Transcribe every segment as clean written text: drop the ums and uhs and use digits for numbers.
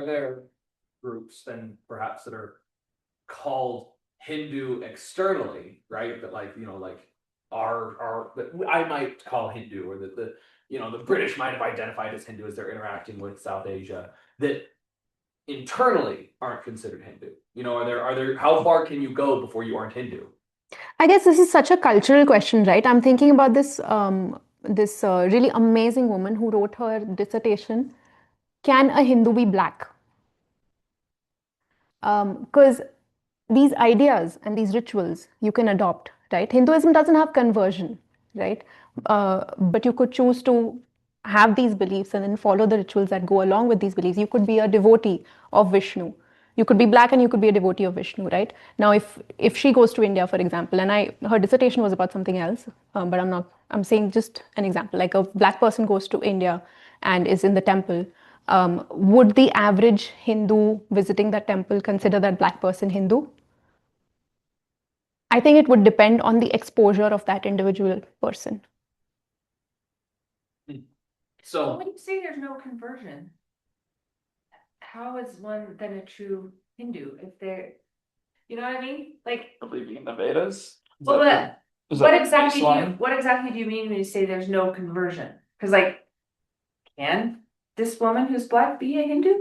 are there groups then perhaps that are called Hindu externally, right? That like, like that I might call Hindu, or that the British might have identified as Hindu as they're interacting with South Asia, that internally aren't considered Hindu. Are there how far can you go before you aren't Hindu? I guess this is such a cultural question, right? I'm thinking about this really amazing woman who wrote her dissertation. Can a Hindu be black? Because these ideas and these rituals you can adopt, right? Hinduism doesn't have conversion, right? But you could choose to have these beliefs and then follow the rituals that go along with these beliefs. You could be a devotee of Vishnu. You could be black and you could be a devotee of Vishnu, right? Now, if she goes to India, for example, and her dissertation was about something else, but I'm saying just an example, like a black person goes to India and is in the temple. Would the average Hindu visiting that temple consider that black person Hindu? I think it would depend on the exposure of that individual person. So when you say there's no conversion, how is one then a true Hindu if they're, you know what I mean? Like believing in the Vedas? What exactly do you mean when you say there's no conversion? Because like, can this woman who's black be a Hindu?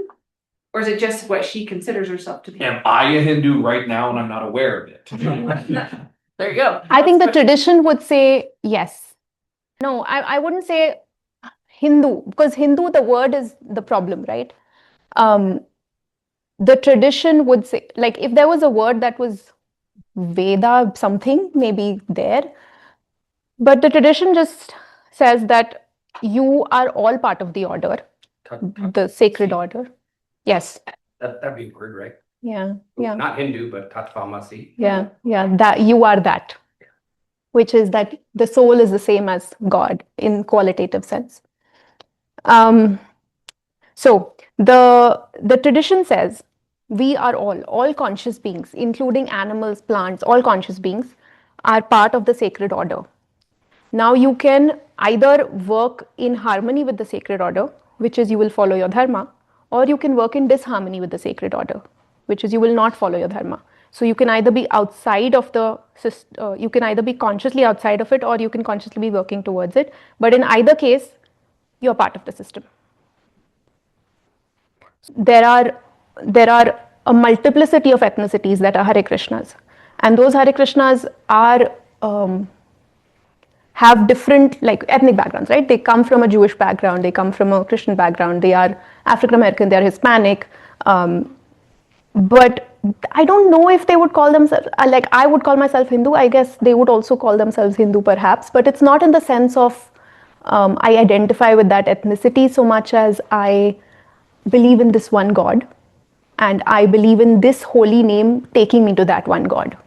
Or is it just what she considers herself to be? Am I a Hindu right now and I'm not aware of it? There you go. I think the tradition would say yes. No, I wouldn't say Hindu, because Hindu, the word is the problem, right? The tradition would say, like, if there was a word that was Veda something, maybe there. But the tradition just says that you are all part of the order, the sacred order. Yes. That'd be a word, right? Yeah. Not Hindu, but tatvamasi. Yeah. That you are that, which is that the soul is the same as God in qualitative sense. So the tradition says we are all conscious beings, including animals, plants, all conscious beings are part of the sacred order. Now you can either work in harmony with the sacred order, which is you will follow your dharma, or you can work in disharmony with the sacred order, which is you will not follow your dharma. So you can either be outside of you can either be consciously outside of it, or you can consciously be working towards it. But in either case, you're part of the system. There are a multiplicity of ethnicities that are Hare Krishnas, and those Hare Krishnas are have different like ethnic backgrounds, right? They come from a Jewish background, they come from a Christian background, they are African American, they are Hispanic, but I don't know if they would call themselves, like I would call myself Hindu. I guess they would also call themselves Hindu perhaps, but it's not in the sense of I identify with that ethnicity so much as I believe in this one God, and I believe in this holy name taking me to that one God.